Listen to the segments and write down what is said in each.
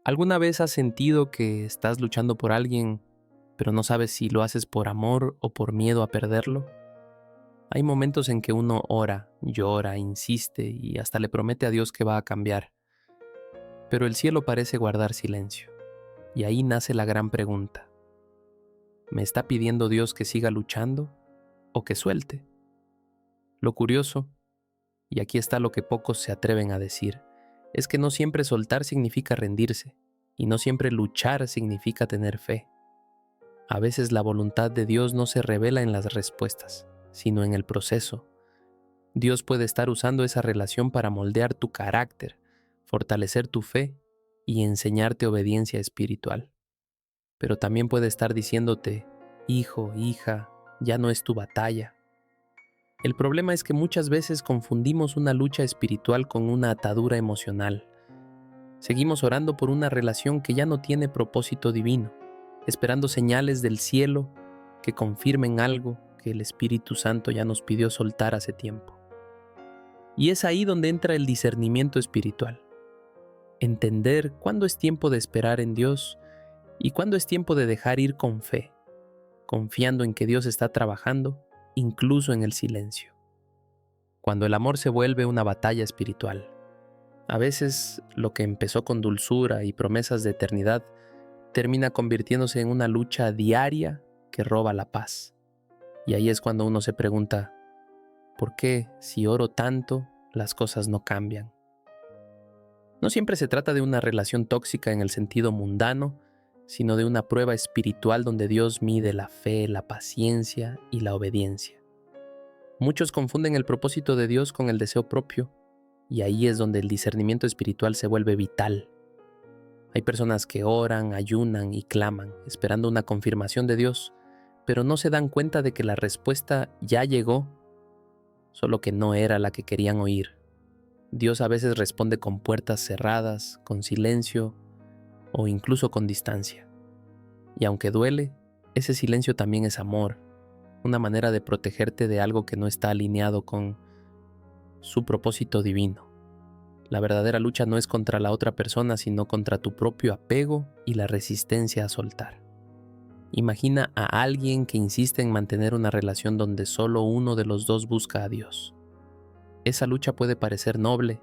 ¿Alguna vez has sentido que estás luchando por alguien, pero no sabes si lo haces por amor o por miedo a perderlo? Hay momentos en que uno ora, llora, insiste y hasta le promete a Dios que va a cambiar, pero el cielo parece guardar silencio. Y ahí nace la gran pregunta. ¿Me está pidiendo Dios que siga luchando o que suelte? Lo curioso, y aquí está lo que pocos se atreven a decir, es que no siempre soltar significa rendirse, y no siempre luchar significa tener fe. A veces la voluntad de Dios no se revela en las respuestas, sino en el proceso. Dios puede estar usando esa relación para moldear tu carácter, fortalecer tu fe y enseñarte obediencia espiritual. Pero también puede estar diciéndote, hijo, hija, ya no es tu batalla. El problema es que muchas veces confundimos una lucha espiritual con una atadura emocional. Seguimos orando por una relación que ya no tiene propósito divino, esperando señales del cielo que confirmen algo que el Espíritu Santo ya nos pidió soltar hace tiempo. Y es ahí donde entra el discernimiento espiritual. Entender cuándo es tiempo de esperar en Dios y cuándo es tiempo de dejar ir con fe, confiando en que Dios está trabajando, incluso en el silencio. Cuando el amor se vuelve una batalla espiritual, a veces lo que empezó con dulzura y promesas de eternidad termina convirtiéndose en una lucha diaria que roba la paz. Y ahí es cuando uno se pregunta, ¿por qué si oro tanto las cosas no cambian? No siempre se trata de una relación tóxica en el sentido mundano, sino de una prueba espiritual donde Dios mide la fe, la paciencia y la obediencia. Muchos confunden el propósito de Dios con el deseo propio, y ahí es donde el discernimiento espiritual se vuelve vital. Hay personas que oran, ayunan y claman, esperando una confirmación de Dios, pero no se dan cuenta de que la respuesta ya llegó, solo que no era la que querían oír. Dios a veces responde con puertas cerradas, con silencio o incluso con distancia. Y aunque duele, ese silencio también es amor, una manera de protegerte de algo que no está alineado con su propósito divino. La verdadera lucha no es contra la otra persona, sino contra tu propio apego y la resistencia a soltar. Imagina a alguien que insiste en mantener una relación donde solo uno de los dos busca a Dios. Esa lucha puede parecer noble,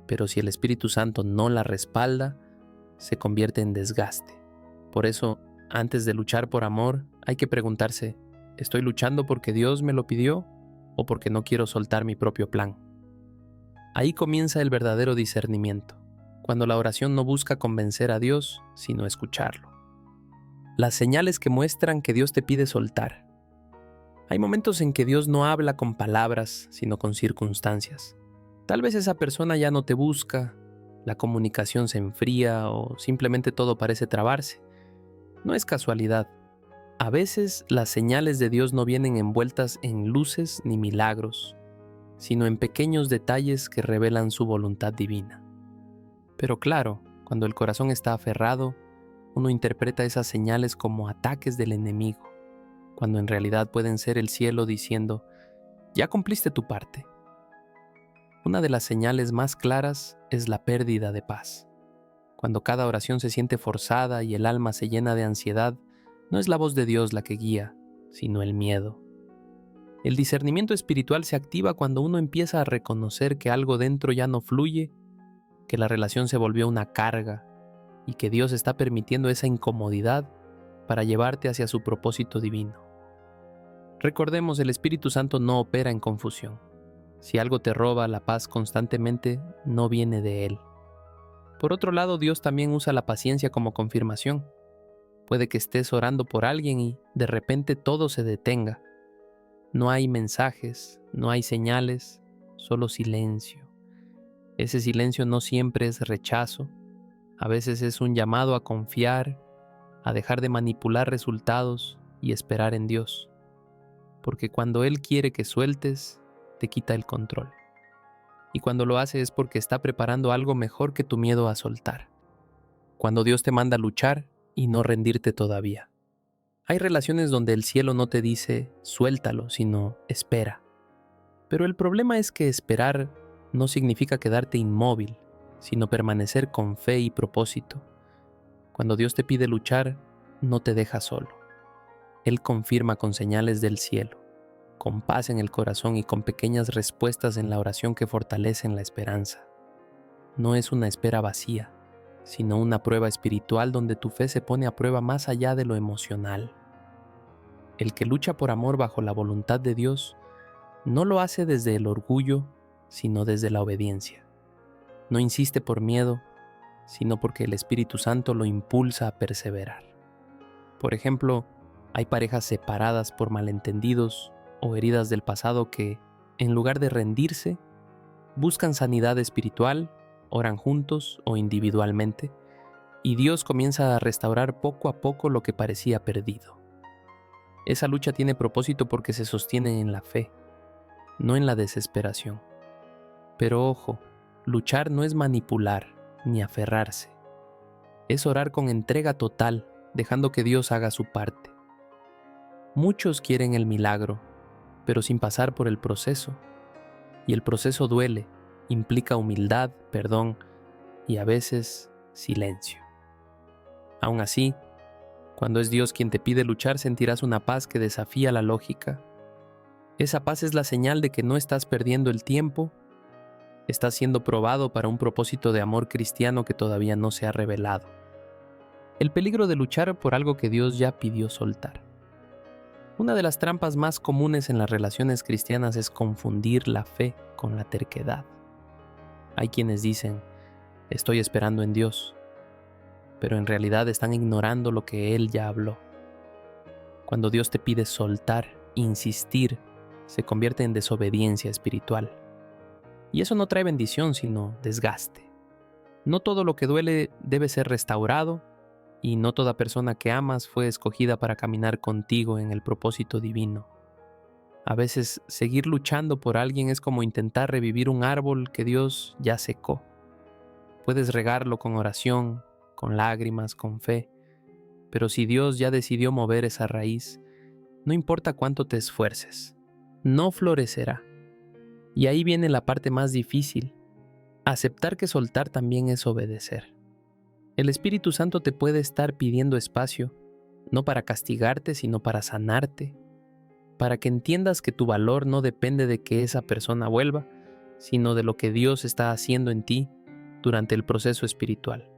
pero si el Espíritu Santo no la respalda, se convierte en desgaste. Por eso, antes de luchar por amor, hay que preguntarse, ¿estoy luchando porque Dios me lo pidió o porque no quiero soltar mi propio plan? Ahí comienza el verdadero discernimiento, cuando la oración no busca convencer a Dios, sino escucharlo. Las señales que muestran que Dios te pide soltar. Hay momentos en que Dios no habla con palabras, sino con circunstancias. Tal vez esa persona ya no te busca, la comunicación se enfría o simplemente todo parece trabarse. No es casualidad. A veces las señales de Dios no vienen envueltas en luces ni milagros, sino en pequeños detalles que revelan su voluntad divina. Pero claro, cuando el corazón está aferrado, uno interpreta esas señales como ataques del enemigo, cuando en realidad pueden ser el cielo diciendo, ya cumpliste tu parte. Una de las señales más claras es la pérdida de paz. Cuando cada oración se siente forzada y el alma se llena de ansiedad, no es la voz de Dios la que guía, sino el miedo. El discernimiento espiritual se activa cuando uno empieza a reconocer que algo dentro ya no fluye, que la relación se volvió una carga y que Dios está permitiendo esa incomodidad para llevarte hacia su propósito divino. Recordemos, el Espíritu Santo no opera en confusión. Si algo te roba la paz constantemente, no viene de Él. Por otro lado, Dios también usa la paciencia como confirmación. Puede que estés orando por alguien y de repente todo se detenga. No hay mensajes, no hay señales, solo silencio. Ese silencio no siempre es rechazo, a veces es un llamado a confiar, a dejar de manipular resultados y esperar en Dios. Porque cuando Él quiere que sueltes, te quita el control. Y cuando lo hace es porque está preparando algo mejor que tu miedo a soltar. Cuando Dios te manda a luchar y no rendirte todavía. Hay relaciones donde el cielo no te dice suéltalo, sino espera. Pero el problema es que esperar no significa quedarte inmóvil, sino permanecer con fe y propósito. Cuando Dios te pide luchar, no te deja solo. Él confirma con señales del cielo, con paz en el corazón y con pequeñas respuestas en la oración que fortalecen la esperanza. No es una espera vacía, sino una prueba espiritual donde tu fe se pone a prueba más allá de lo emocional. El que lucha por amor bajo la voluntad de Dios no lo hace desde el orgullo, sino desde la obediencia. No insiste por miedo, sino porque el Espíritu Santo lo impulsa a perseverar. Por ejemplo, hay parejas separadas por malentendidos o heridas del pasado que, en lugar de rendirse, buscan sanidad espiritual, oran juntos o individualmente, y Dios comienza a restaurar poco a poco lo que parecía perdido. Esa lucha tiene propósito porque se sostiene en la fe, no en la desesperación. Pero ojo, luchar no es manipular ni aferrarse. Es orar con entrega total, dejando que Dios haga su parte. Muchos quieren el milagro, pero sin pasar por el proceso. Y el proceso duele, implica humildad, perdón y a veces silencio. Aún así, cuando es Dios quien te pide luchar, sentirás una paz que desafía la lógica. Esa paz es la señal de que no estás perdiendo el tiempo, estás siendo probado para un propósito de amor cristiano que todavía no se ha revelado. El peligro de luchar por algo que Dios ya pidió soltar. Una de las trampas más comunes en las relaciones cristianas es confundir la fe con la terquedad. Hay quienes dicen, estoy esperando en Dios, pero en realidad están ignorando lo que Él ya habló. Cuando Dios te pide soltar, insistir, se convierte en desobediencia espiritual. Y eso no trae bendición, sino desgaste. No todo lo que duele debe ser restaurado, y no toda persona que amas fue escogida para caminar contigo en el propósito divino. A veces, seguir luchando por alguien es como intentar revivir un árbol que Dios ya secó. Puedes regarlo con oración, con lágrimas, con fe, pero si Dios ya decidió mover esa raíz, no importa cuánto te esfuerces, no florecerá. Y ahí viene la parte más difícil. Aceptar que soltar también es obedecer. El Espíritu Santo te puede estar pidiendo espacio, no para castigarte, sino para sanarte, para que entiendas que tu valor no depende de que esa persona vuelva, sino de lo que Dios está haciendo en ti durante el proceso espiritual.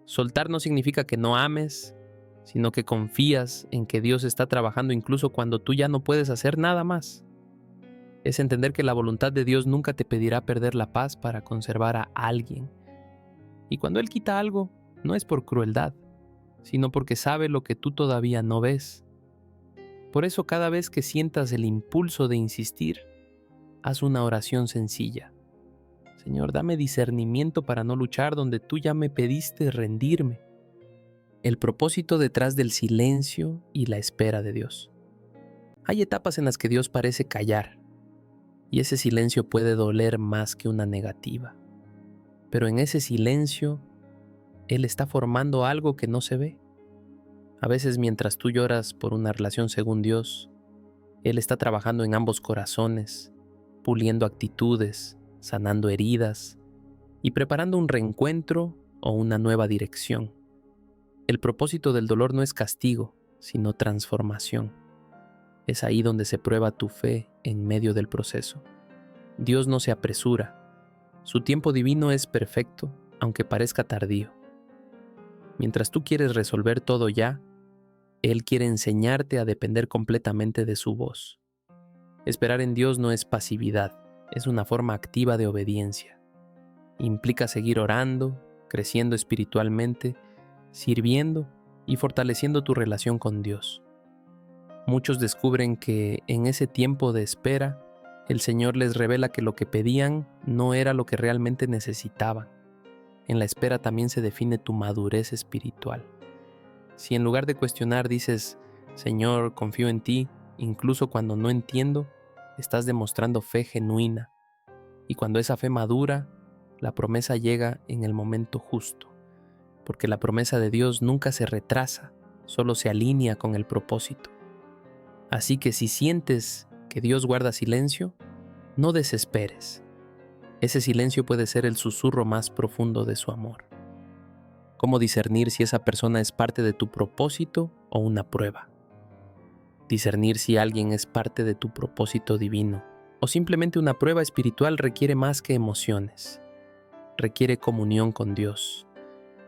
Soltar no significa que no ames, sino que confías en que Dios está trabajando incluso cuando tú ya no puedes hacer nada más. Es entender que la voluntad de Dios nunca te pedirá perder la paz para conservar a alguien. Y cuando Él quita algo, no es por crueldad, sino porque sabe lo que tú todavía no ves. Por eso cada vez que sientas el impulso de insistir, haz una oración sencilla. Señor, dame discernimiento para no luchar donde tú ya me pediste rendirme. El propósito detrás del silencio y la espera de Dios. Hay etapas en las que Dios parece callar, y ese silencio puede doler más que una negativa. Pero en ese silencio, Él está formando algo que no se ve. A veces mientras tú lloras por una relación según Dios, Él está trabajando en ambos corazones, puliendo actitudes, sanando heridas y preparando un reencuentro o una nueva dirección. El propósito del dolor no es castigo, sino transformación. Es ahí donde se prueba tu fe en medio del proceso. Dios no se apresura. Su tiempo divino es perfecto, aunque parezca tardío. Mientras tú quieres resolver todo ya, Él quiere enseñarte a depender completamente de su voz. Esperar en Dios no es pasividad, es una forma activa de obediencia. Implica seguir orando, creciendo espiritualmente, sirviendo y fortaleciendo tu relación con Dios. Muchos descubren que en ese tiempo de espera, el Señor les revela que lo que pedían no era lo que realmente necesitaban. En la espera también se define tu madurez espiritual. Si en lugar de cuestionar dices, Señor, confío en ti, incluso cuando no entiendo, estás demostrando fe genuina. Y cuando esa fe madura, la promesa llega en el momento justo. Porque la promesa de Dios nunca se retrasa, solo se alinea con el propósito. Así que si sientes que Dios guarda silencio, no desesperes. Ese silencio puede ser el susurro más profundo de su amor. cómo discernir si esa persona es parte de tu propósito o una prueba. Discernir si alguien es parte de tu propósito divino o simplemente una prueba espiritual requiere más que emociones. Requiere comunión con Dios.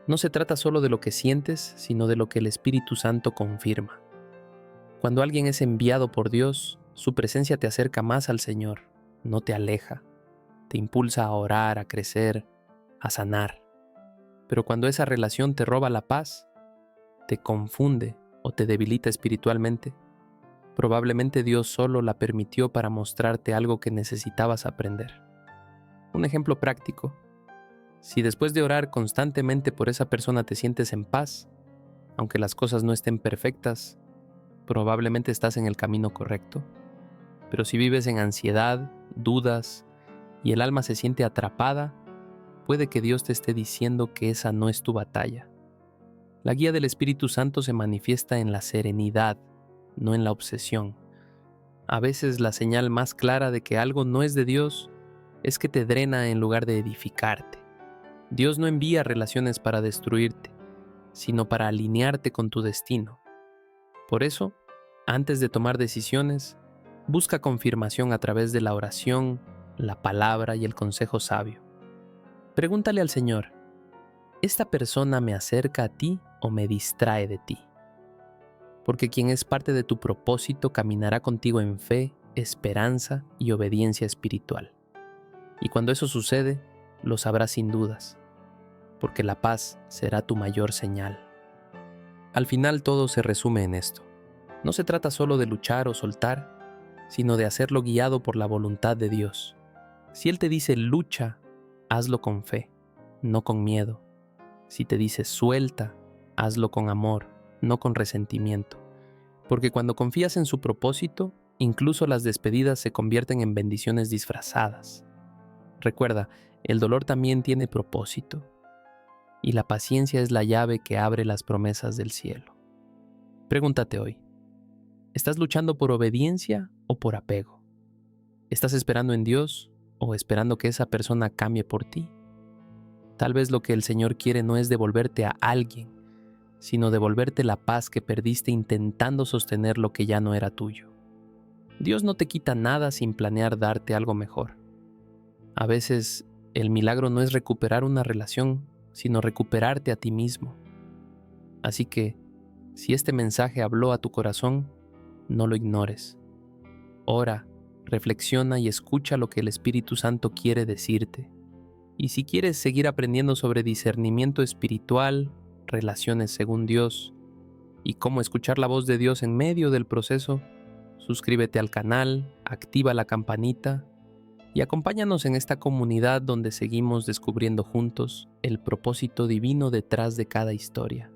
No se trata solo de lo que sientes, sino de lo que el Espíritu Santo confirma. Cuando alguien es enviado por Dios, su presencia te acerca más al Señor, no te aleja. Te impulsa a orar, a crecer, a sanar. Pero cuando esa relación te roba la paz, te confunde o te debilita espiritualmente, probablemente Dios solo la permitió para mostrarte algo que necesitabas aprender. Un ejemplo práctico. Si después de orar constantemente por esa persona te sientes en paz, aunque las cosas no estén perfectas, probablemente estás en el camino correcto. Pero si vives en ansiedad, dudas y el alma se siente atrapada, puede que Dios te esté diciendo que esa no es tu batalla. La guía del Espíritu Santo se manifiesta en la serenidad, no en la obsesión. A veces la señal más clara de que algo no es de Dios es que te drena en lugar de edificarte. Dios no envía relaciones para destruirte, sino para alinearte con tu destino. Por eso, antes de tomar decisiones, busca confirmación a través de la oración, la palabra y el consejo sabio. Pregúntale al Señor, ¿esta persona me acerca a ti o me distrae de ti? Porque quien es parte de tu propósito caminará contigo en fe, esperanza y obediencia espiritual. Y cuando eso sucede, lo sabrás sin dudas, porque la paz será tu mayor señal. Al final todo se resume en esto. No se trata solo de luchar o soltar, sino de hacerlo guiado por la voluntad de Dios. Si Él te dice lucha, hazlo con fe, no con miedo. Si te dice suelta, hazlo con amor, no con resentimiento. Porque cuando confías en su propósito, incluso las despedidas se convierten en bendiciones disfrazadas. Recuerda, el dolor también tiene propósito, y la paciencia es la llave que abre las promesas del cielo. Pregúntate hoy, ¿estás luchando por obediencia o por apego? ¿Estás esperando en Dios o esperando que esa persona cambie por ti? Tal vez lo que el Señor quiere no es devolverte a alguien, sino devolverte la paz que perdiste intentando sostener lo que ya no era tuyo. Dios no te quita nada sin planear darte algo mejor. A veces, el milagro no es recuperar una relación, sino recuperarte a ti mismo. Así que, si este mensaje habló a tu corazón, no lo ignores. Ora, reflexiona y escucha lo que el Espíritu Santo quiere decirte. Y si quieres seguir aprendiendo sobre discernimiento espiritual, relaciones según Dios y cómo escuchar la voz de Dios en medio del proceso, suscríbete al canal, activa la campanita y acompáñanos en esta comunidad donde seguimos descubriendo juntos el propósito divino detrás de cada historia.